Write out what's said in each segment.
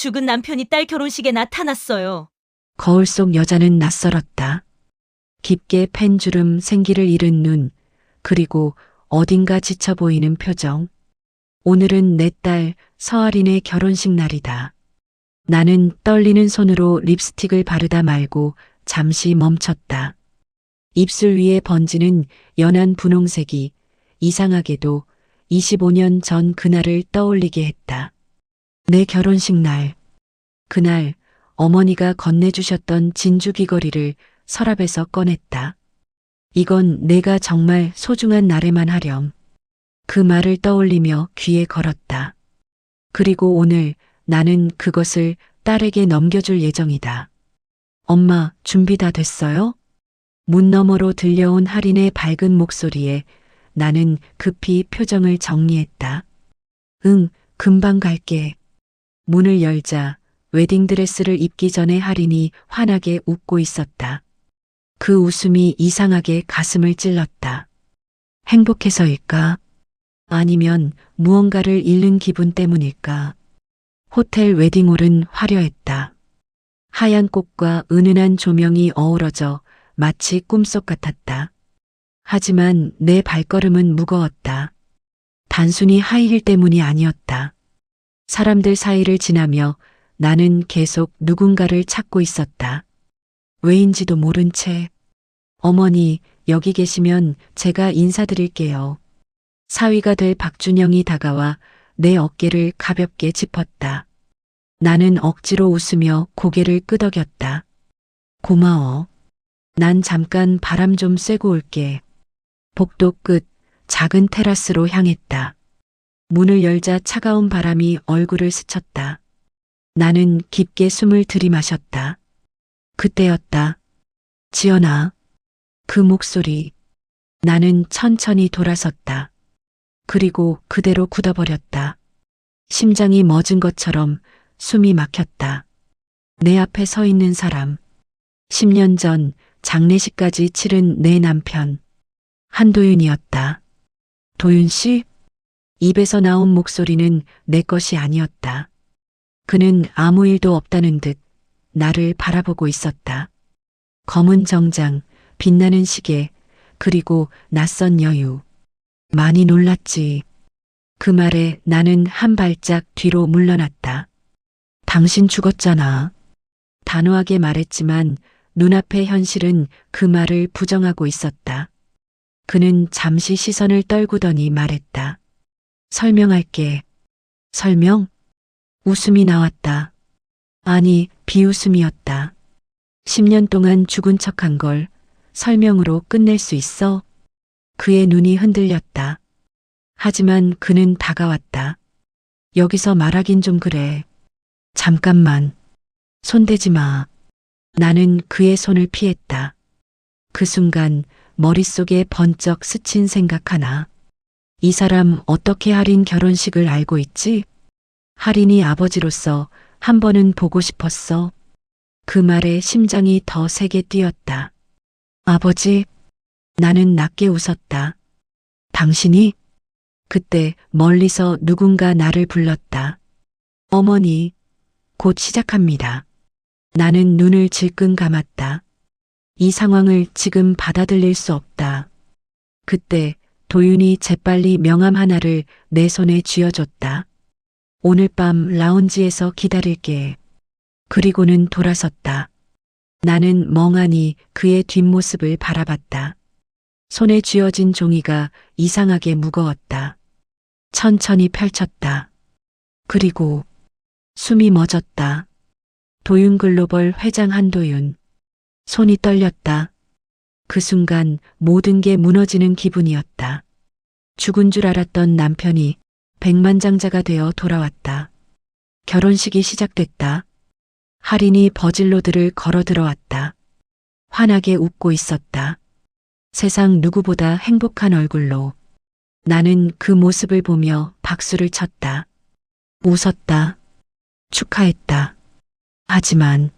죽은 남편이 딸 결혼식에 나타났어요. 거울 속 여자는 낯설었다. 깊게 팬 주름 생기를 잃은 눈, 그리고 어딘가 지쳐 보이는 표정. 오늘은 내 딸 서아린의 결혼식 날이다. 나는 떨리는 손으로 립스틱을 바르다 말고 잠시 멈췄다. 입술 위에 번지는 연한 분홍색이 이상하게도 25년 전 그날을 떠올리게 했다. 내 결혼식 날. 그날 어머니가 건네주셨던 진주 귀걸이를 서랍에서 꺼냈다. 이건 내가 정말 소중한 날에만 하렴. 그 말을 떠올리며 귀에 걸었다. 그리고 오늘 나는 그것을 딸에게 넘겨줄 예정이다. 엄마, 준비 다 됐어요? 문 너머로 들려온 할인의 밝은 목소리에 나는 급히 표정을 정리했다. 응, 금방 갈게. 문을 열자 웨딩드레스를 입기 전에 할인이 환하게 웃고 있었다. 그 웃음이 이상하게 가슴을 찔렀다. 행복해서일까? 아니면 무언가를 잃는 기분 때문일까? 호텔 웨딩홀은 화려했다. 하얀 꽃과 은은한 조명이 어우러져 마치 꿈속 같았다. 하지만 내 발걸음은 무거웠다. 단순히 하이힐 때문이 아니었다. 사람들 사이를 지나며 나는 계속 누군가를 찾고 있었다. 왜인지도 모른 채. 어머니, 여기 계시면 제가 인사드릴게요. 사위가 될 박준영이 다가와 내 어깨를 가볍게 짚었다. 나는 억지로 웃으며 고개를 끄덕였다. 고마워. 난 잠깐 바람 좀 쐬고 올게. 복도 끝 작은 테라스로 향했다. 문을 열자 차가운 바람이 얼굴을 스쳤다. 나는 깊게 숨을 들이마셨다. 그때였다. 지연아. 그 목소리. 나는 천천히 돌아섰다. 그리고 그대로 굳어버렸다. 심장이 멎은 것처럼 숨이 막혔다. 내 앞에 서 있는 사람. 10년 전 장례식까지 치른 내 남편. 한도윤이었다. 도윤 씨? 입에서 나온 목소리는 내 것이 아니었다. 그는 아무 일도 없다는 듯 나를 바라보고 있었다. 검은 정장, 빛나는 시계, 그리고 낯선 여유. 많이 놀랐지. 그 말에 나는 한 발짝 뒤로 물러났다. 당신 죽었잖아. 단호하게 말했지만 눈앞의 현실은 그 말을 부정하고 있었다. 그는 잠시 시선을 떨구더니 말했다. 설명할게. 설명? 웃음이 나왔다. 아니, 비웃음이었다. 10년 동안 죽은 척한 걸 설명으로 끝낼 수 있어? 그의 눈이 흔들렸다. 하지만 그는 다가왔다. 여기서 말하긴 좀 그래. 잠깐만. 손대지 마. 나는 그의 손을 피했다. 그 순간 머릿속에 번쩍 스친 생각 하나. 이 사람 어떻게 할인 결혼식을 알고 있지? 할인이 아버지로서 한 번은 보고 싶었어. 그 말에 심장이 더 세게 뛰었다. 아버지? 나는 낮게 웃었다. 당신이? 그때 멀리서 누군가 나를 불렀다. 어머니, 곧 시작합니다. 나는 눈을 질끈 감았다. 이 상황을 지금 받아들일 수 없다. 그때 도윤이 재빨리 명함 하나를 내 손에 쥐어줬다. 오늘 밤 라운지에서 기다릴게. 그리고는 돌아섰다. 나는 멍하니 그의 뒷모습을 바라봤다. 손에 쥐어진 종이가 이상하게 무거웠다. 천천히 펼쳤다. 그리고 숨이 멎었다. 도윤글로벌 회장 한도윤. 손이 떨렸다. 그 순간 모든 게 무너지는 기분이었다. 죽은 줄 알았던 남편이 백만장자가 되어 돌아왔다. 결혼식이 시작됐다. 할인이 버질로드를 걸어 들어왔다. 환하게 웃고 있었다. 세상 누구보다 행복한 얼굴로. 나는 그 모습을 보며 박수를 쳤다. 웃었다. 축하했다. 하지만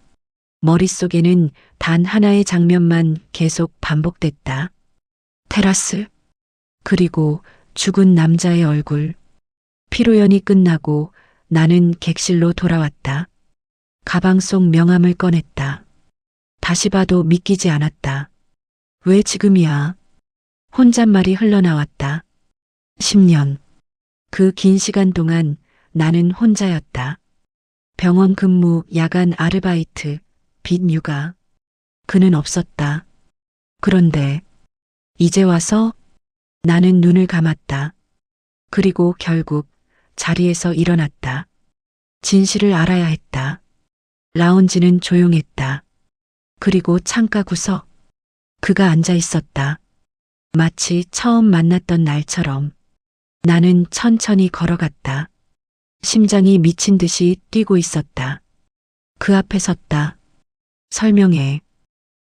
머릿속에는 단 하나의 장면만 계속 반복됐다. 테라스. 그리고 죽은 남자의 얼굴. 피로연이 끝나고 나는 객실로 돌아왔다. 가방 속 명함을 꺼냈다. 다시 봐도 믿기지 않았다. 왜 지금이야? 혼잣말이 흘러나왔다. 10년. 그 긴 시간 동안 나는 혼자였다. 병원 근무, 야간 아르바이트, 빚 육아. 그는 없었다. 그런데 이제 와서 나는 눈을 감았다. 그리고 결국 자리에서 일어났다. 진실을 알아야 했다. 라운지는 조용했다. 그리고 창가 구석. 그가 앉아 있었다. 마치 처음 만났던 날처럼. 나는 천천히 걸어갔다. 심장이 미친 듯이 뛰고 있었다. 그 앞에 섰다. 설명해.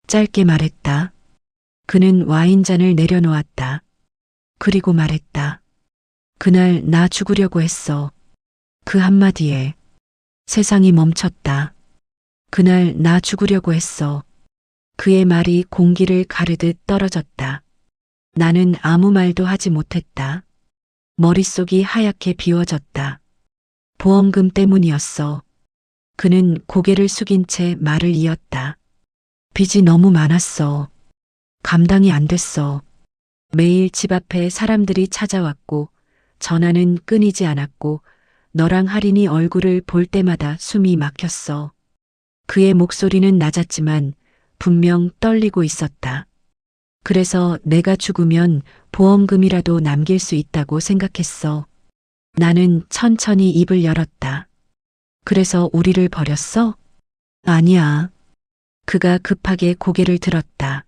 짧게 말했다. 그는 와인잔을 내려놓았다. 그리고 말했다. 그날 나 죽으려고 했어. 그 한마디에 세상이 멈췄다. 그날 나 죽으려고 했어. 그의 말이 공기를 가르듯 떨어졌다. 나는 아무 말도 하지 못했다. 머릿속이 하얗게 비워졌다. 보험금 때문이었어. 그는 고개를 숙인 채 말을 이었다. 빚이 너무 많았어. 감당이 안 됐어. 매일 집 앞에 사람들이 찾아왔고 전화는 끊이지 않았고 너랑 할인이 얼굴을 볼 때마다 숨이 막혔어. 그의 목소리는 낮았지만 분명 떨리고 있었다. 그래서 내가 죽으면 보험금이라도 남길 수 있다고 생각했어. 나는 천천히 입을 열었다. 그래서 우리를 버렸어? 아니야. 그가 급하게 고개를 들었다.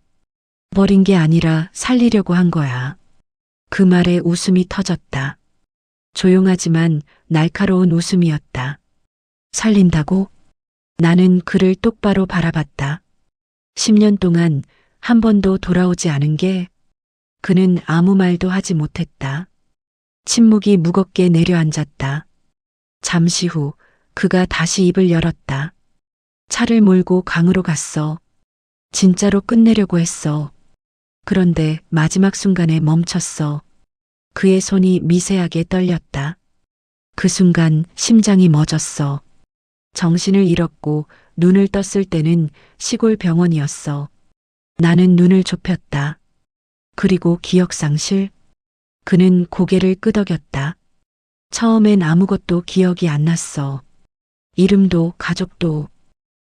버린 게 아니라 살리려고 한 거야. 그 말에 웃음이 터졌다. 조용하지만 날카로운 웃음이었다. 살린다고? 나는 그를 똑바로 바라봤다. 10년 동안 한 번도 돌아오지 않은 게 그는 아무 말도 하지 못했다. 침묵이 무겁게 내려앉았다. 잠시 후 그가 다시 입을 열었다. 차를 몰고 강으로 갔어. 진짜로 끝내려고 했어. 그런데 마지막 순간에 멈췄어. 그의 손이 미세하게 떨렸다. 그 순간 심장이 멎었어. 정신을 잃었고 눈을 떴을 때는 시골 병원이었어. 나는 눈을 좁혔다. 그리고 기억상실? 그는 고개를 끄덕였다. 처음엔 아무것도 기억이 안 났어. 이름도 가족도.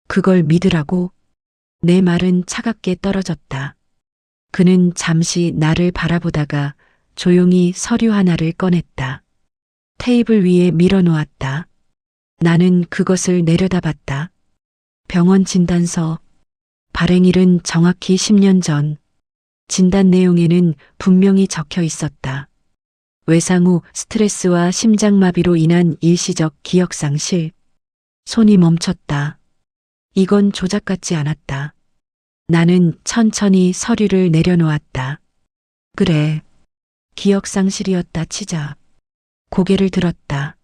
그걸 믿으라고? 내 말은 차갑게 떨어졌다. 그는 잠시 나를 바라보다가 조용히 서류 하나를 꺼냈다. 테이블 위에 밀어놓았다. 나는 그것을 내려다봤다. 병원 진단서. 발행일은 정확히 10년 전. 진단 내용에는 분명히 적혀 있었다. 외상 후 스트레스와 심장마비로 인한 일시적 기억상실. 손이 멈췄다. 이건 조작 같지 않았다. 나는 천천히 서류를 내려놓았다. 그래. 기억상실이었다 치자. 고개를 들었다.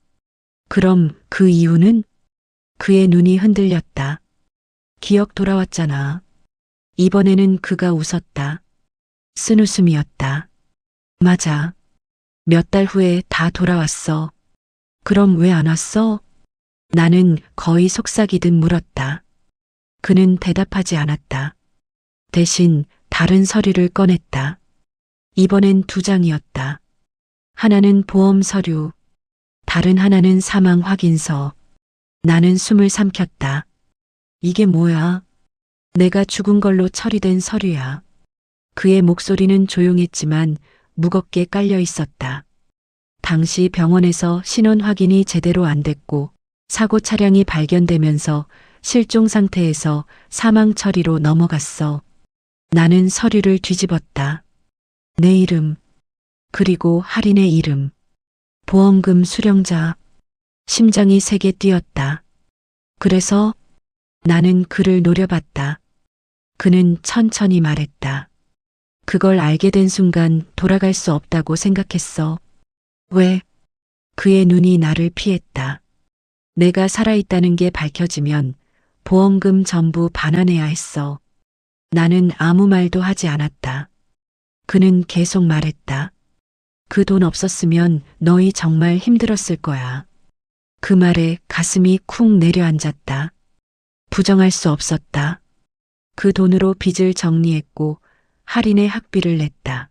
그럼 그 이유는? 그의 눈이 흔들렸다. 기억 돌아왔잖아. 이번에는 그가 웃었다. 쓴 웃음이었다. 맞아. 몇 달 후에 다 돌아왔어. 그럼 왜 안 왔어? 나는 거의 속삭이듯 물었다. 그는 대답하지 않았다. 대신 다른 서류를 꺼냈다. 이번엔 2장이었다. 하나는 보험 서류, 다른 하나는 사망 확인서. 나는 숨을 삼켰다. 이게 뭐야? 내가 죽은 걸로 처리된 서류야. 그의 목소리는 조용했지만 무겁게 깔려 있었다. 당시 병원에서 신원 확인이 제대로 안 됐고 사고 차량이 발견되면서 실종 상태에서 사망 처리로 넘어갔어. 나는 서류를 뒤집었다. 내 이름, 그리고 할인의 이름, 보험금 수령자. 심장이 세게 뛰었다. 그래서 나는 그를 노려봤다. 그는 천천히 말했다. 그걸 알게 된 순간 돌아갈 수 없다고 생각했어. 왜? 그의 눈이 나를 피했다. 내가 살아있다는 게 밝혀지면 보험금 전부 반환해야 했어. 나는 아무 말도 하지 않았다. 그는 계속 말했다. 그 돈 없었으면 너희 정말 힘들었을 거야. 그 말에 가슴이 쿵 내려앉았다. 부정할 수 없었다. 그 돈으로 빚을 정리했고 할인의 학비를 냈다.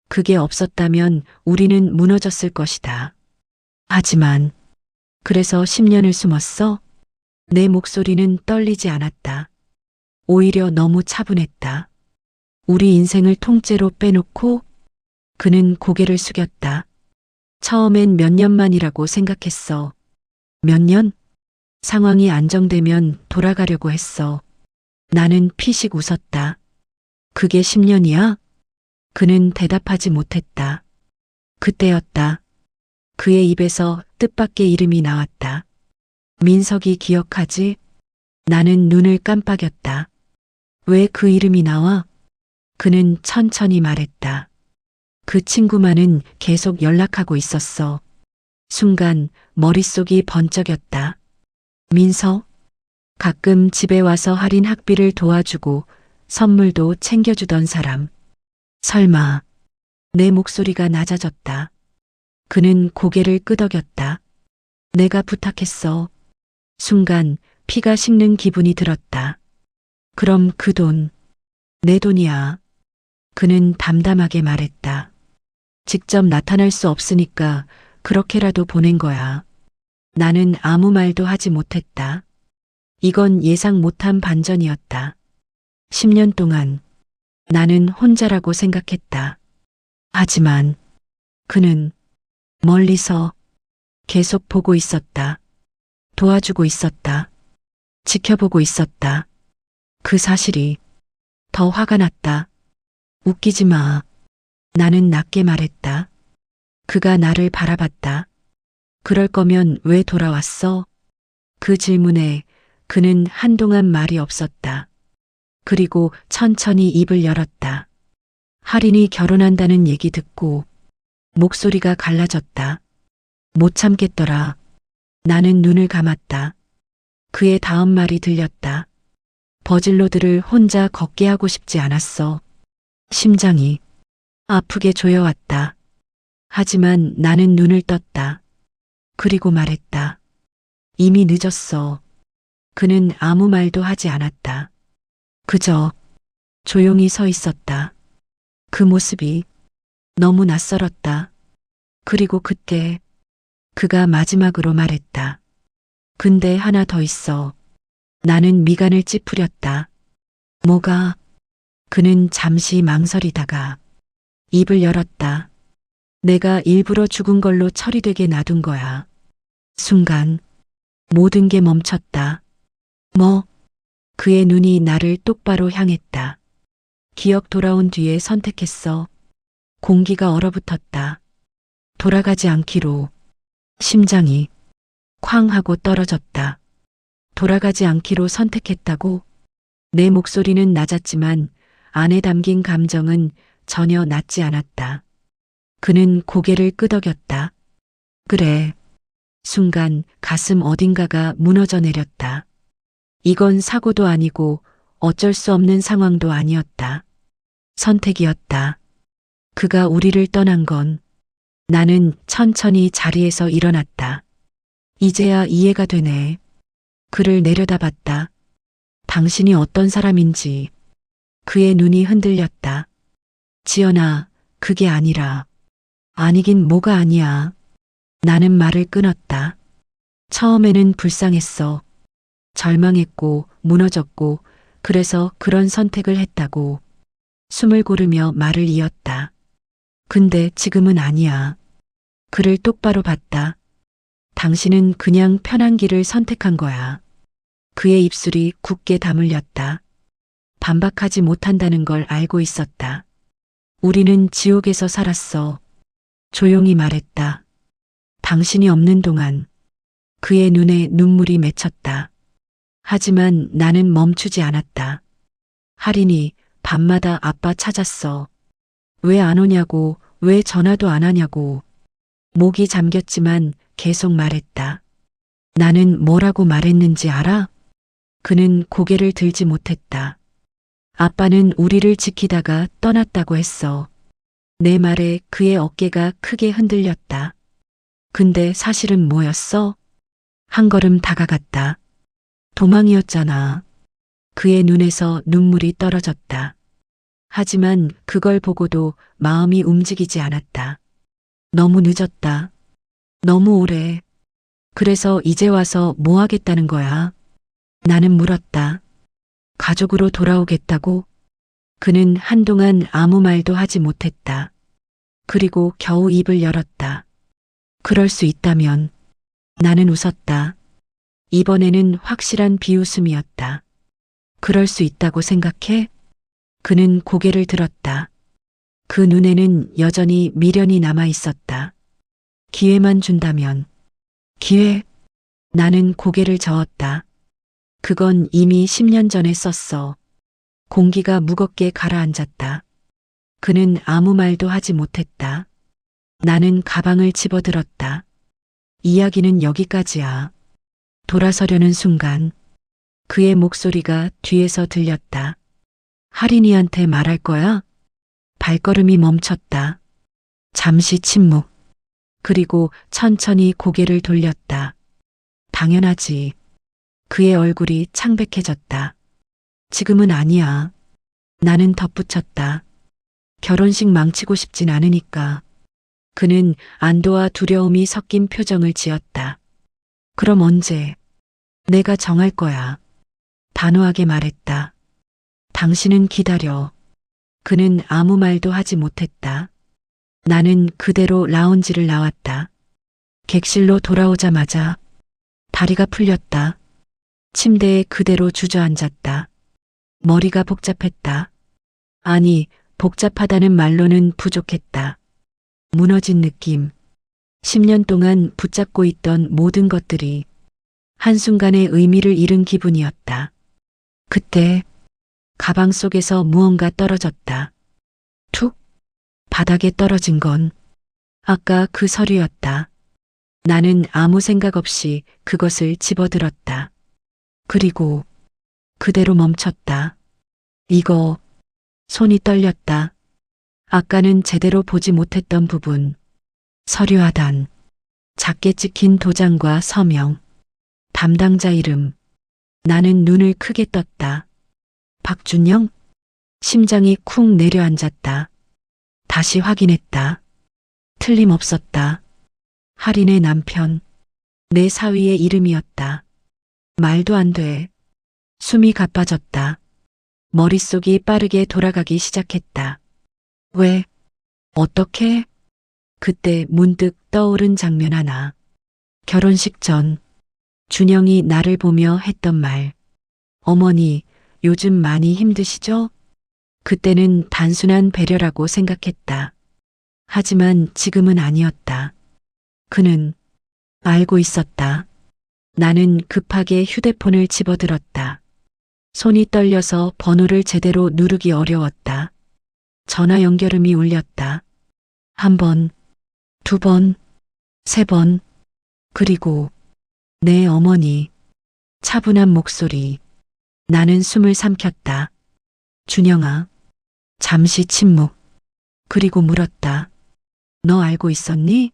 그게 없었다면 우리는 무너졌을 것이다. 하지만 그래서 10년을 숨었어? 내 목소리는 떨리지 않았다. 오히려 너무 차분했다. 우리 인생을 통째로 빼놓고 그는 고개를 숙였다. 처음엔 몇 년만이라고 생각했어. 몇 년? 상황이 안정되면 돌아가려고 했어. 나는 피식 웃었다. 그게 10년이야? 그는 대답하지 못했다. 그때였다. 그의 입에서 뜻밖의 이름이 나왔다. 민석이 기억하지? 나는 눈을 깜빡였다. 왜 그 이름이 나와? 그는 천천히 말했다. 그 친구만은 계속 연락하고 있었어. 순간 머릿속이 번쩍였다. 민석? 가끔 집에 와서 할인 학비를 도와주고 선물도 챙겨주던 사람. 설마. 내 목소리가 낮아졌다. 그는 고개를 끄덕였다. 내가 부탁했어. 순간 피가 식는 기분이 들었다. 그럼 그 돈, 내 돈이야. 그는 담담하게 말했다. 직접 나타날 수 없으니까 그렇게라도 보낸 거야. 나는 아무 말도 하지 못했다. 이건 예상 못한 반전이었다. 10년 동안 나는 혼자라고 생각했다. 하지만 그는 멀리서 계속 보고 있었다. 도와주고 있었다. 지켜보고 있었다. 그 사실이 더 화가 났다. 웃기지 마. 나는 낮게 말했다. 그가 나를 바라봤다. 그럴 거면 왜 돌아왔어? 그 질문에 그는 한동안 말이 없었다. 그리고 천천히 입을 열었다. 할인이 결혼한다는 얘기 듣고 목소리가 갈라졌다. 못 참겠더라. 나는 눈을 감았다. 그의 다음 말이 들렸다. 버질로드를 혼자 걷게 하고 싶지 않았어. 심장이 아프게 조여왔다. 하지만 나는 눈을 떴다. 그리고 말했다. 이미 늦었어. 그는 아무 말도 하지 않았다. 그저 조용히 서 있었다. 그 모습이 너무 낯설었다. 그리고 그때 그가 마지막으로 말했다. 근데 하나 더 있어. 나는 미간을 찌푸렸다. 뭐가? 그는 잠시 망설이다가 입을 열었다. 내가 일부러 죽은 걸로 처리되게 놔둔 거야. 순간 모든 게 멈췄다. 뭐? 그의 눈이 나를 똑바로 향했다. 기억 돌아온 뒤에 선택했어. 공기가 얼어붙었다. 돌아가지 않기로. 심장이 쾅 하고 떨어졌다. 돌아가지 않기로 선택했다고? 내 목소리는 낮았지만 안에 담긴 감정은 전혀 낮지 않았다. 그는 고개를 끄덕였다. 그래. 순간 가슴 어딘가가 무너져 내렸다. 이건 사고도 아니고 어쩔 수 없는 상황도 아니었다. 선택이었다. 그가 우리를 떠난 건 나는 천천히 자리에서 일어났다. 이제야 이해가 되네. 그를 내려다봤다. 당신이 어떤 사람인지. 그의 눈이 흔들렸다. 지연아, 그게 아니라. 아니긴 뭐가 아니야. 나는 말을 끊었다. 처음에는 불쌍했어. 절망했고 무너졌고 그래서 그런 선택을 했다고. 숨을 고르며 말을 이었다. 근데 지금은 아니야. 그를 똑바로 봤다. 당신은 그냥 편한 길을 선택한 거야. 그의 입술이 굳게 다물렸다. 반박하지 못한다는 걸 알고 있었다. 우리는 지옥에서 살았어. 조용히 말했다. 당신이 없는 동안. 그의 눈에 눈물이 맺혔다. 하지만 나는 멈추지 않았다. 할인이 밤마다 아빠 찾았어. 왜 안 오냐고, 왜 전화도 안 하냐고. 목이 잠겼지만 계속 말했다. 나는 뭐라고 말했는지 알아? 그는 고개를 들지 못했다. 아빠는 우리를 지키다가 떠났다고 했어. 내 말에 그의 어깨가 크게 흔들렸다. 근데 사실은 뭐였어? 한 걸음 다가갔다. 도망이었잖아. 그의 눈에서 눈물이 떨어졌다. 하지만 그걸 보고도 마음이 움직이지 않았다. 너무 늦었다. 너무 오래. 그래서 이제 와서 뭐 하겠다는 거야? 나는 물었다. 가족으로 돌아오겠다고? 그는 한동안 아무 말도 하지 못했다. 그리고 겨우 입을 열었다. 그럴 수 있다면. 나는 웃었다. 이번에는 확실한 비웃음이었다. 그럴 수 있다고 생각해? 그는 고개를 들었다. 그 눈에는 여전히 미련이 남아 있었다. 기회만 준다면. 기회? 나는 고개를 저었다. 그건 이미 10년 전에 썼어. 공기가 무겁게 가라앉았다. 그는 아무 말도 하지 못했다. 나는 가방을 집어들었다. 이야기는 여기까지야. 돌아서려는 순간 그의 목소리가 뒤에서 들렸다. 할인이한테 말할 거야? 발걸음이 멈췄다. 잠시 침묵. 그리고 천천히 고개를 돌렸다. 당연하지. 그의 얼굴이 창백해졌다. 지금은 아니야. 나는 덧붙였다. 결혼식 망치고 싶진 않으니까. 그는 안도와 두려움이 섞인 표정을 지었다. 그럼 언제? 내가 정할 거야. 단호하게 말했다. 당신은 기다려. 그는 아무 말도 하지 못했다. 나는 그대로 라운지를 나왔다. 객실로 돌아오자마자 다리가 풀렸다. 침대에 그대로 주저앉았다. 머리가 복잡했다. 아니, 복잡하다는 말로는 부족했다. 무너진 느낌. 10년 동안 붙잡고 있던 모든 것들이 한순간에 의미를 잃은 기분이었다. 그때 가방 속에서 무언가 떨어졌다. 툭! 바닥에 떨어진 건 아까 그 서류였다. 나는 아무 생각 없이 그것을 집어들었다. 그리고 그대로 멈췄다. 이거, 손이 떨렸다. 아까는 제대로 보지 못했던 부분. 서류 하단, 작게 찍힌 도장과 서명, 담당자 이름. 나는 눈을 크게 떴다. 박준영? 심장이 쿵 내려앉았다. 다시 확인했다. 틀림없었다. 할인의 남편. 내 사위의 이름이었다. 말도 안 돼. 숨이 가빠졌다. 머릿속이 빠르게 돌아가기 시작했다. 왜? 어떻게? 그때 문득 떠오른 장면 하나. 결혼식 전 준영이 나를 보며 했던 말. 어머니, 요즘 많이 힘드시죠? 그때는 단순한 배려라고 생각했다. 하지만 지금은 아니었다. 그는 알고 있었다. 나는 급하게 휴대폰을 집어들었다. 손이 떨려서 번호를 제대로 누르기 어려웠다. 전화 연결음이 울렸다. 한 번, 두 번, 세 번, 그리고 내 어머니. 차분한 목소리. 나는 숨을 삼켰다. 준영아. 잠시 침묵. 그리고 물었다. 너 알고 있었니?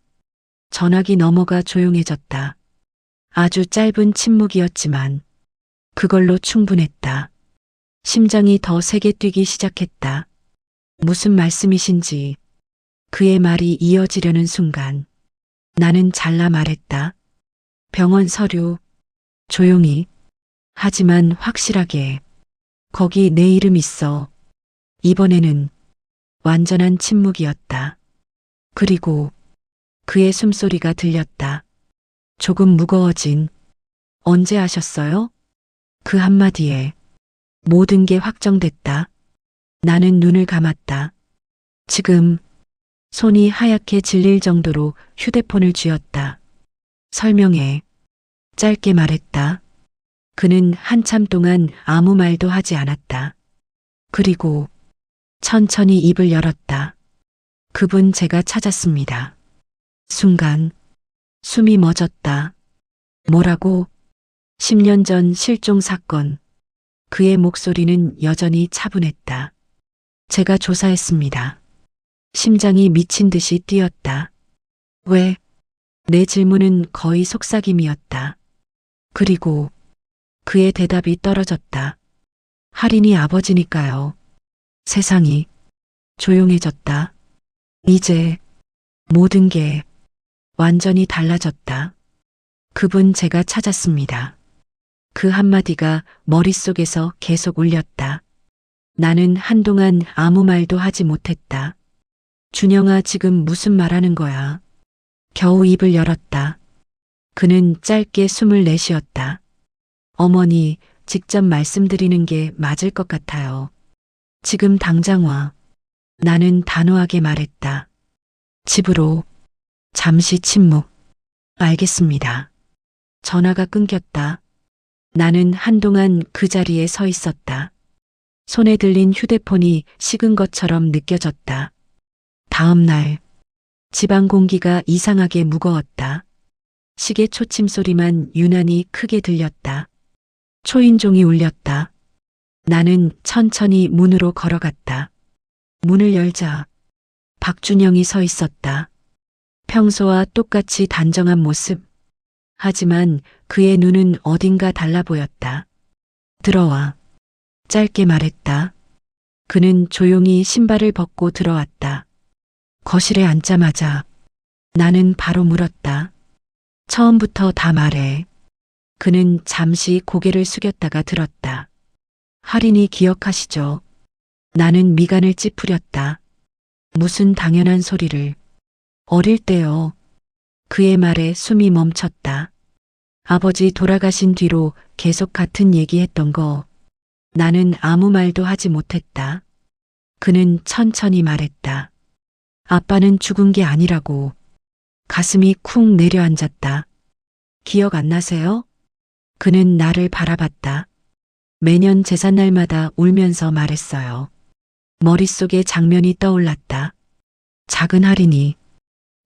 전화기 너머가 조용해졌다. 아주 짧은 침묵이었지만 그걸로 충분했다. 심장이 더 세게 뛰기 시작했다. 무슨 말씀이신지. 그의 말이 이어지려는 순간 나는 잘라 말했다. 병원 서류. 조용히. 하지만 확실하게. 거기 내 이름 있어. 이번에는 완전한 침묵이었다. 그리고 그의 숨소리가 들렸다. 조금 무거워진. 언제 하셨어요? 그 한마디에 모든 게 확정됐다. 나는 눈을 감았다. 지금. 손이 하얗게 질릴 정도로 휴대폰을 쥐었다. 설명해. 짧게 말했다. 그는 한참 동안 아무 말도 하지 않았다. 그리고 천천히 입을 열었다. 그분 제가 찾았습니다. 순간 숨이 멎었다. 뭐라고? 10년 전 실종 사건. 그의 목소리는 여전히 차분했다. 제가 조사했습니다. 심장이 미친 듯이 뛰었다. 왜? 내 질문은 거의 속삭임이었다. 그리고 그의 대답이 떨어졌다. 할인이 아버지니까요. 세상이 조용해졌다. 이제 모든 게 완전히 달라졌다. 그분 제가 찾았습니다. 그 한마디가 머릿속에서 계속 울렸다. 나는 한동안 아무 말도 하지 못했다. 준영아, 지금 무슨 말하는 거야? 겨우 입을 열었다. 그는 짧게 숨을 내쉬었다. 어머니, 직접 말씀드리는 게 맞을 것 같아요. 지금 당장 와. 나는 단호하게 말했다. 집으로. 잠시 침묵. 알겠습니다. 전화가 끊겼다. 나는 한동안 그 자리에 서 있었다. 손에 들린 휴대폰이 식은 것처럼 느껴졌다. 다음 날, 집안 공기가 이상하게 무거웠다. 시계 초침 소리만 유난히 크게 들렸다. 초인종이 울렸다. 나는 천천히 문으로 걸어갔다. 문을 열자 박준영이 서 있었다. 평소와 똑같이 단정한 모습. 하지만 그의 눈은 어딘가 달라 보였다. 들어와. 짧게 말했다. 그는 조용히 신발을 벗고 들어왔다. 거실에 앉자마자 나는 바로 물었다. 처음부터 다 말해. 그는 잠시 고개를 숙였다가 들었다. 할인이 기억하시죠? 나는 미간을 찌푸렸다. 무슨 당연한 소리를. 어릴 때요. 그의 말에 숨이 멈췄다. 아버지 돌아가신 뒤로 계속 같은 얘기했던 거. 나는 아무 말도 하지 못했다. 그는 천천히 말했다. 아빠는 죽은 게 아니라고. 가슴이 쿵 내려앉았다. 기억 안 나세요? 그는 나를 바라봤다. 매년 제삿날마다 울면서 말했어요. 머릿속에 장면이 떠올랐다. 작은 할인이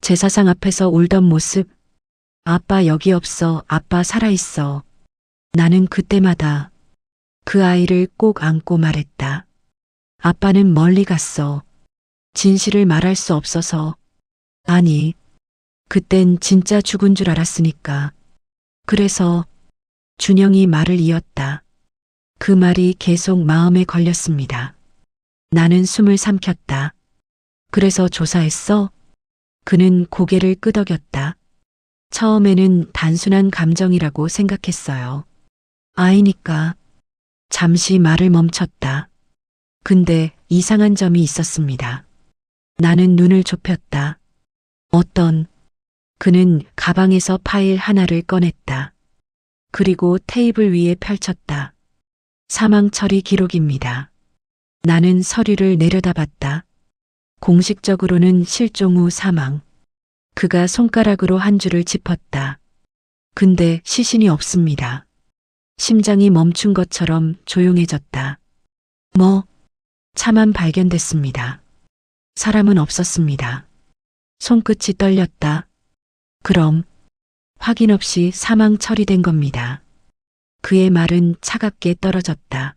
제사상 앞에서 울던 모습. 아빠 여기 없어. 아빠 살아있어. 나는 그때마다 그 아이를 꼭 안고 말했다. 아빠는 멀리 갔어. 진실을 말할 수 없어서. 아니, 그땐 진짜 죽은 줄 알았으니까. 그래서 준영이 말을 이었다. 그 말이 계속 마음에 걸렸습니다. 나는 숨을 삼켰다. 그래서 조사했어? 그는 고개를 끄덕였다. 처음에는 단순한 감정이라고 생각했어요. 아이니까. 잠시 말을 멈췄다. 근데 이상한 점이 있었습니다. 나는 눈을 좁혔다. 어떤? 그는 가방에서 파일 하나를 꺼냈다. 그리고 테이블 위에 펼쳤다. 사망 처리 기록입니다. 나는 서류를 내려다봤다. 공식적으로는 실종 후 사망. 그가 손가락으로 한 줄을 짚었다. 근데 시신이 없습니다. 심장이 멈춘 것처럼 조용해졌다. 뭐? 차만 발견됐습니다. 사람은 없었습니다. 손끝이 떨렸다. 그럼 확인 없이 사망 처리된 겁니다. 그의 말은 차갑게 떨어졌다.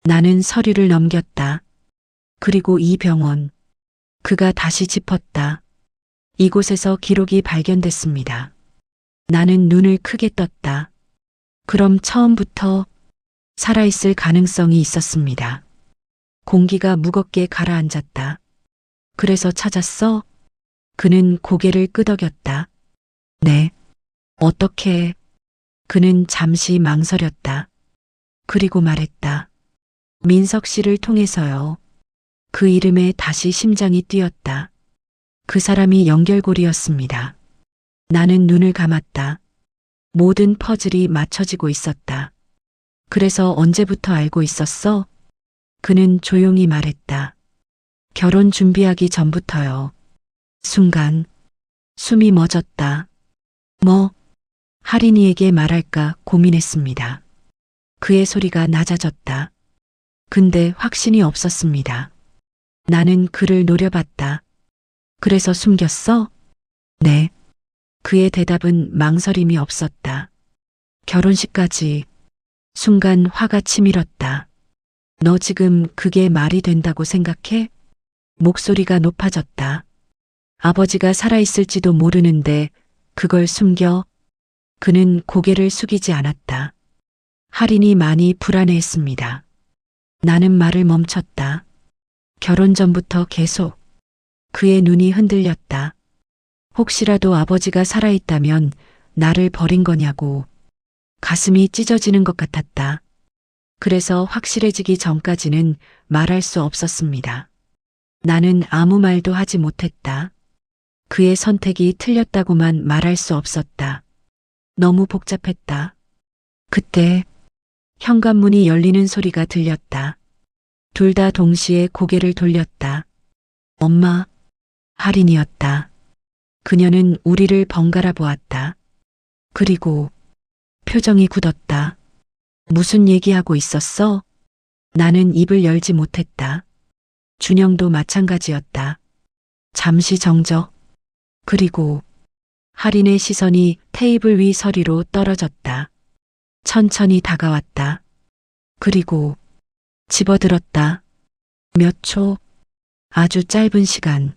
나는 서류를 넘겼다. 그리고 이 병원. 그가 다시 짚었다. 이곳에서 기록이 발견됐습니다. 나는 눈을 크게 떴다. 그럼 처음부터 살아있을 가능성이 있었습니다. 공기가 무겁게 가라앉았다. 그래서 찾았어? 그는 고개를 끄덕였다. 네. 어떻게? 그는 잠시 망설였다. 그리고 말했다. 민석 씨를 통해서요. 그 이름에 다시 심장이 뛰었다. 그 사람이 연결고리였습니다. 나는 눈을 감았다. 모든 퍼즐이 맞춰지고 있었다. 그래서 언제부터 알고 있었어? 그는 조용히 말했다. 결혼 준비하기 전부터요. 순간 숨이 멎었다. 뭐? 할인이에게 말할까 고민했습니다. 그의 소리가 낮아졌다. 근데 확신이 없었습니다. 나는 그를 노려봤다. 그래서 숨겼어? 네. 그의 대답은 망설임이 없었다. 결혼식까지. 순간 화가 치밀었다. 너 지금 그게 말이 된다고 생각해? 목소리가 높아졌다. 아버지가 살아있을지도 모르는데 그걸 숨겨? 그는 고개를 숙이지 않았다. 할인이 많이 불안해했습니다. 나는 말을 멈췄다. 결혼 전부터 계속. 그의 눈이 흔들렸다. 혹시라도 아버지가 살아있다면 나를 버린 거냐고. 가슴이 찢어지는 것 같았다. 그래서 확실해지기 전까지는 말할 수 없었습니다. 나는 아무 말도 하지 못했다. 그의 선택이 틀렸다고만 말할 수 없었다. 너무 복잡했다. 그때 현관문이 열리는 소리가 들렸다. 둘 다 동시에 고개를 돌렸다. 엄마, 할인이었다. 그녀는 우리를 번갈아 보았다. 그리고 표정이 굳었다. 무슨 얘기하고 있었어? 나는 입을 열지 못했다. 준영도 마찬가지였다. 잠시 정적. 그리고 할인의 시선이 테이블 위 서리로 떨어졌다. 천천히 다가왔다. 그리고 집어들었다. 몇 초, 아주 짧은 시간.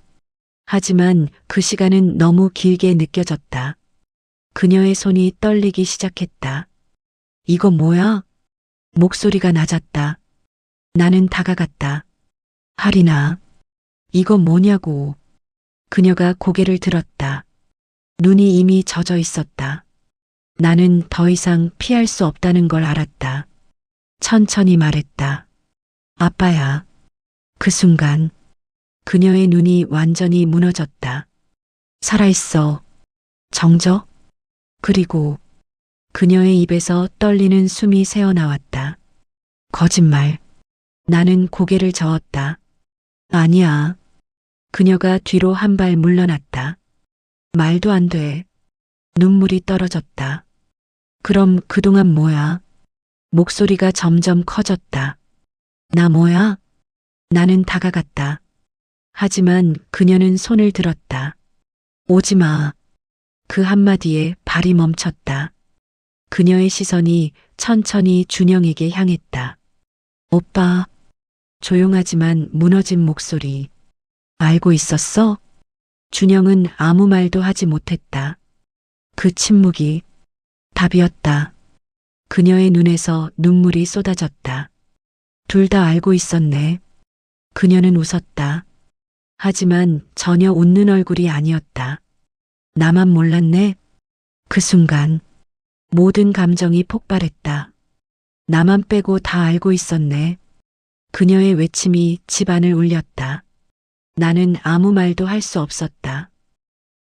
하지만 그 시간은 너무 길게 느껴졌다. 그녀의 손이 떨리기 시작했다. 이거 뭐야? 목소리가 낮았다. 나는 다가갔다. 할인아, 이거 뭐냐고. 그녀가 고개를 들었다. 눈이 이미 젖어 있었다. 나는 더 이상 피할 수 없다는 걸 알았다. 천천히 말했다. 아빠야. 그 순간 그녀의 눈이 완전히 무너졌다. 살아있어. 정적? 그리고 그녀의 입에서 떨리는 숨이 새어나왔다. 거짓말. 나는 고개를 저었다. 아니야. 그녀가 뒤로 한 발 물러났다. 말도 안 돼. 눈물이 떨어졌다. 그럼 그동안 뭐야? 목소리가 점점 커졌다. 나 뭐야? 나는 다가갔다. 하지만 그녀는 손을 들었다. 오지 마. 그 한마디에 발이 멈췄다. 그녀의 시선이 천천히 준영에게 향했다. 오빠. 조용하지만 무너진 목소리. 알고 있었어? 준영은 아무 말도 하지 못했다. 그 침묵이 답이었다. 그녀의 눈에서 눈물이 쏟아졌다. 둘 다 알고 있었네. 그녀는 웃었다. 하지만 전혀 웃는 얼굴이 아니었다. 나만 몰랐네. 그 순간 모든 감정이 폭발했다. 나만 빼고 다 알고 있었네. 그녀의 외침이 집안을 울렸다. 나는 아무 말도 할 수 없었다.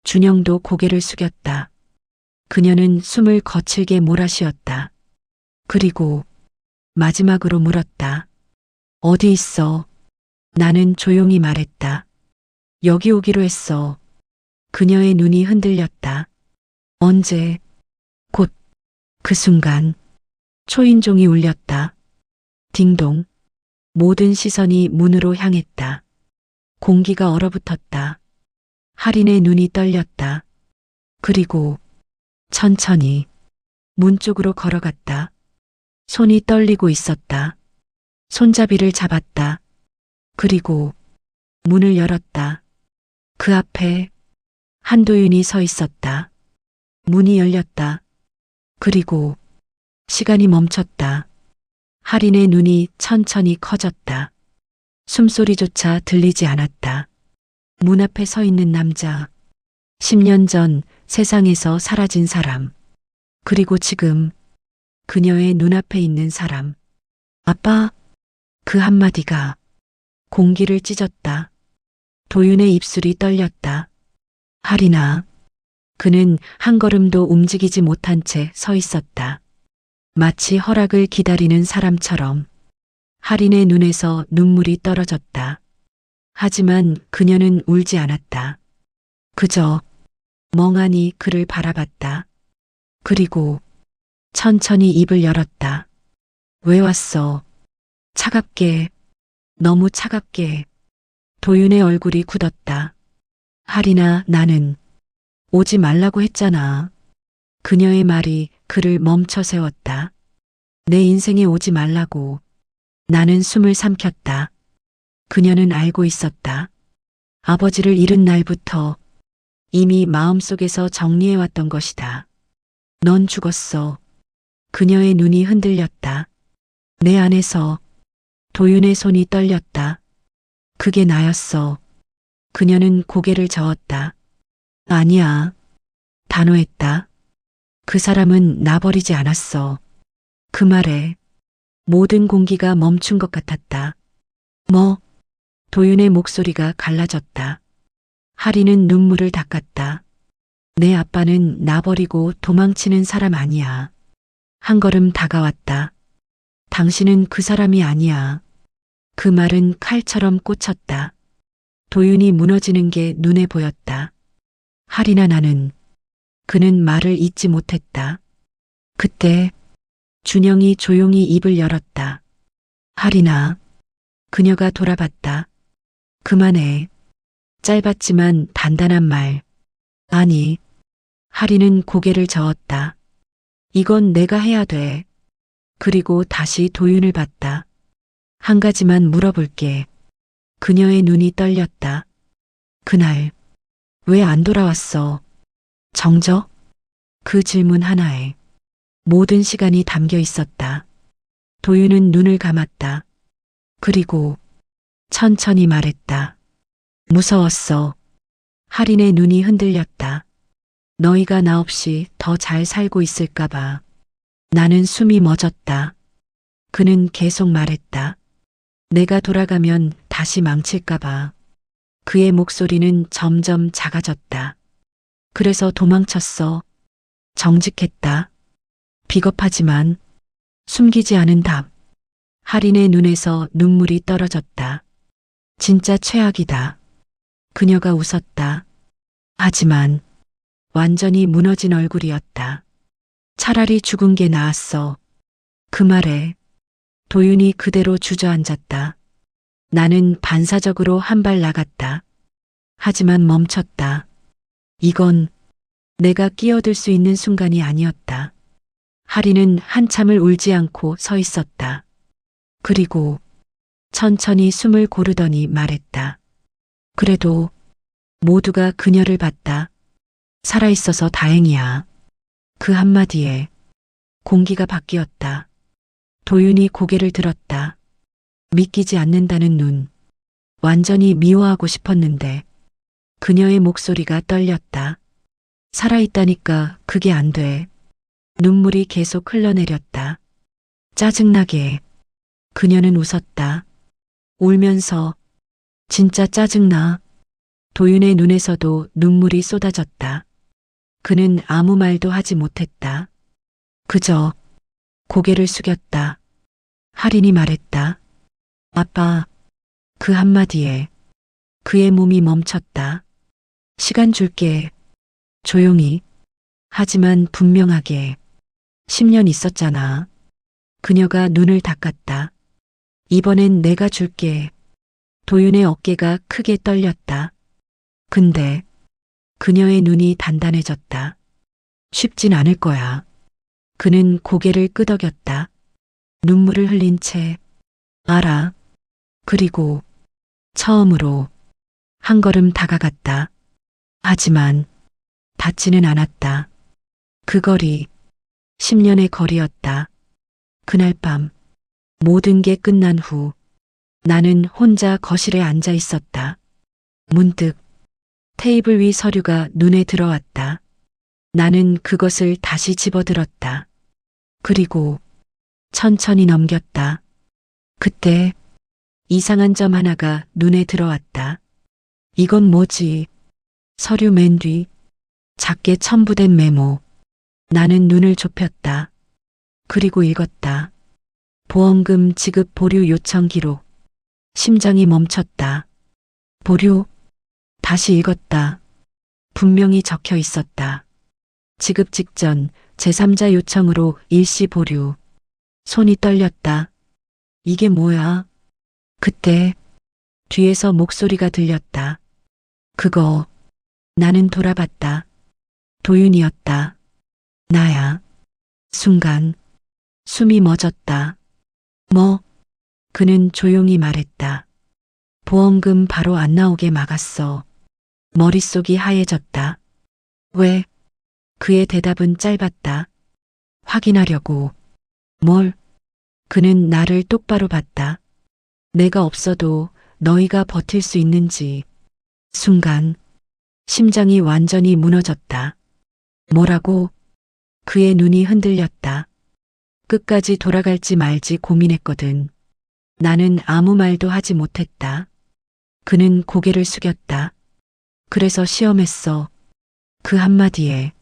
준영도 고개를 숙였다. 그녀는 숨을 거칠게 몰아쉬었다. 그리고 마지막으로 물었다. 어디 있어? 나는 조용히 말했다. 여기 오기로 했어. 그녀의 눈이 흔들렸다. 언제? 곧. 그 순간 초인종이 울렸다. 딩동. 모든 시선이 문으로 향했다. 공기가 얼어붙었다. 할인의 눈이 떨렸다. 그리고 천천히 문 쪽으로 걸어갔다. 손이 떨리고 있었다. 손잡이를 잡았다. 그리고 문을 열었다. 그 앞에 한도윤이 서 있었다. 문이 열렸다. 그리고 시간이 멈췄다. 할인의 눈이 천천히 커졌다. 숨소리조차 들리지 않았다. 문 앞에 서 있는 남자. 10년 전 세상에서 사라진 사람. 그리고 지금 그녀의 눈앞에 있는 사람. 아빠. 그 한마디가 공기를 찢었다. 도윤의 입술이 떨렸다. 할인아. 그는 한 걸음도 움직이지 못한 채 서 있었다. 마치 허락을 기다리는 사람처럼. 할인의 눈에서 눈물이 떨어졌다. 하지만 그녀는 울지 않았다. 그저 멍하니 그를 바라봤다. 그리고 천천히 입을 열었다. 왜 왔어? 차갑게, 너무 차갑게. 도윤의 얼굴이 굳었다. 할인아, 나는 오지 말라고 했잖아. 그녀의 말이 그를 멈춰 세웠다. 내 인생에 오지 말라고. 나는 숨을 삼켰다. 그녀는 알고 있었다. 아버지를 잃은 날부터 이미 마음속에서 정리해왔던 것이다. 넌 죽었어. 그녀의 눈이 흔들렸다. 내 안에서 도윤의 손이 떨렸다. 그게 나였어. 그녀는 고개를 저었다. 아니야. 단호했다. 그 사람은 나 버리지 않았어. 그 말에 모든 공기가 멈춘 것 같았다. 뭐? 도윤의 목소리가 갈라졌다. 하리는 눈물을 닦았다. 내 아빠는 나 버리고 도망치는 사람 아니야. 한 걸음 다가왔다. 당신은 그 사람이 아니야. 그 말은 칼처럼 꽂혔다. 도윤이 무너지는 게 눈에 보였다. 하리나 나는 그는 말을 잇지 못했다. 그때 준영이 조용히 입을 열었다. 하리나. 그녀가 돌아봤다. 그만해. 짧았지만 단단한 말. 아니. 하리는 고개를 저었다. 이건 내가 해야 돼. 그리고 다시 도윤을 봤다. 한 가지만 물어볼게. 그녀의 눈이 떨렸다. 그날 왜 안 돌아왔어? 정적? 그 질문 하나에 모든 시간이 담겨 있었다. 도윤은 눈을 감았다. 그리고 천천히 말했다. 무서웠어. 하린의 눈이 흔들렸다. 너희가 나 없이 더 잘 살고 있을까봐. 나는 숨이 멎었다. 그는 계속 말했다. 내가 돌아가면 다시 망칠까봐. 그의 목소리는 점점 작아졌다. 그래서 도망쳤어. 정직했다. 비겁하지만 숨기지 않은 답. 하린의 눈에서 눈물이 떨어졌다. 진짜 최악이다. 그녀가 웃었다. 하지만 완전히 무너진 얼굴이었다. 차라리 죽은 게 나았어. 그 말에 도윤이 그대로 주저앉았다. 나는 반사적으로 한 발 나갔다. 하지만 멈췄다. 이건 내가 끼어들 수 있는 순간이 아니었다. 하리는 한참을 울지 않고 서 있었다. 그리고 천천히 숨을 고르더니 말했다. 그래도 모두가 그녀를 봤다. 살아있어서 다행이야. 그 한마디에 공기가 바뀌었다. 도윤이 고개를 들었다. 믿기지 않는다는 눈. 완전히 미워하고 싶었는데 그녀의 목소리가 떨렸다. 살아있다니까 그게 안 돼. 눈물이 계속 흘러내렸다. 짜증나게. 그녀는 웃었다. 울면서 진짜 짜증나. 도윤의 눈에서도 눈물이 쏟아졌다. 그는 아무 말도 하지 못했다. 그저 고개를 숙였다. 하린이 말했다. 아빠. 그 한마디에 그의 몸이 멈췄다. 시간 줄게. 조용히. 하지만 분명하게. 10년 있었잖아. 그녀가 눈을 닦았다. 이번엔 내가 줄게. 도윤의 어깨가 크게 떨렸다. 근데 그녀의 눈이 단단해졌다. 쉽진 않을 거야. 그는 고개를 끄덕였다. 눈물을 흘린 채 알아. 그리고 처음으로 한 걸음 다가갔다. 하지만 닿지는 않았다. 그 거리 10년의 거리였다. 그날 밤 모든 게 끝난 후 나는 혼자 거실에 앉아 있었다. 문득 테이블 위 서류가 눈에 들어왔다. 나는 그것을 다시 집어들었다. 그리고 천천히 넘겼다. 그때 이상한 점 하나가 눈에 들어왔다. 이건 뭐지? 서류 맨 뒤 작게 첨부된 메모. 나는 눈을 좁혔다. 그리고 읽었다. 보험금 지급 보류 요청 기록. 심장이 멈췄다. 보류? 다시 읽었다. 분명히 적혀 있었다. 지급 직전 제3자 요청으로 일시 보류. 손이 떨렸다. 이게 뭐야? 그때 뒤에서 목소리가 들렸다. 그거. 나는 돌아봤다. 도윤이었다. 나야. 순간 숨이 멎었다. 뭐? 그는 조용히 말했다. 보험금 바로 안 나오게 막았어. 머릿속이 하얘졌다. 왜? 그의 대답은 짧았다. 확인하려고. 뭘? 그는 나를 똑바로 봤다. 내가 없어도 너희가 버틸 수 있는지. 순간 심장이 완전히 무너졌다. 뭐라고? 그의 눈이 흔들렸다. 끝까지 돌아갈지 말지 고민했거든. 나는 아무 말도 하지 못했다. 그는 고개를 숙였다. 그래서 시험했어. 그 한마디에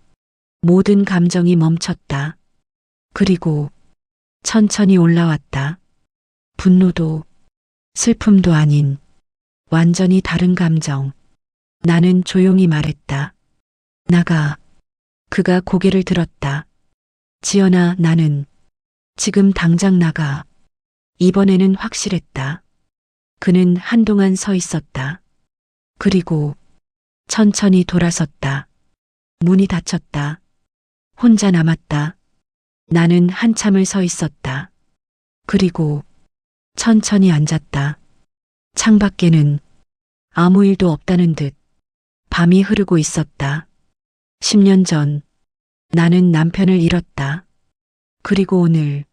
모든 감정이 멈췄다. 그리고 천천히 올라왔다. 분노도 슬픔도 아닌 완전히 다른 감정. 나는 조용히 말했다. 나가. 그가 고개를 들었다. 지연아, 나는 지금 당장 나가. 이번에는 확실했다. 그는 한동안 서 있었다. 그리고 천천히 돌아섰다. 문이 닫혔다. 혼자 남았다. 나는 한참을 서 있었다. 그리고 천천히 앉았다. 창밖에는 아무 일도 없다는 듯 밤이 흐르고 있었다. 10년 전 나는 남편을 잃었다. 그리고 오늘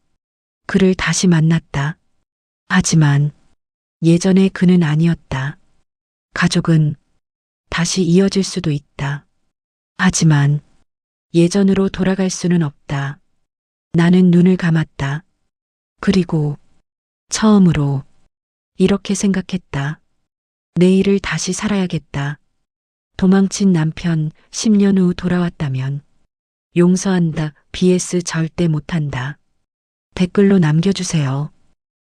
그를 다시 만났다. 하지만 예전의 그는 아니었다. 가족은 다시 이어질 수도 있다. 하지만 예전으로 돌아갈 수는 없다. 나는 눈을 감았다. 그리고 처음으로 이렇게 생각했다. 내일을 다시 살아야겠다. 도망친 남편 10년 후 돌아왔다면 용서한다. BS 절대 못한다. 댓글로 남겨주세요.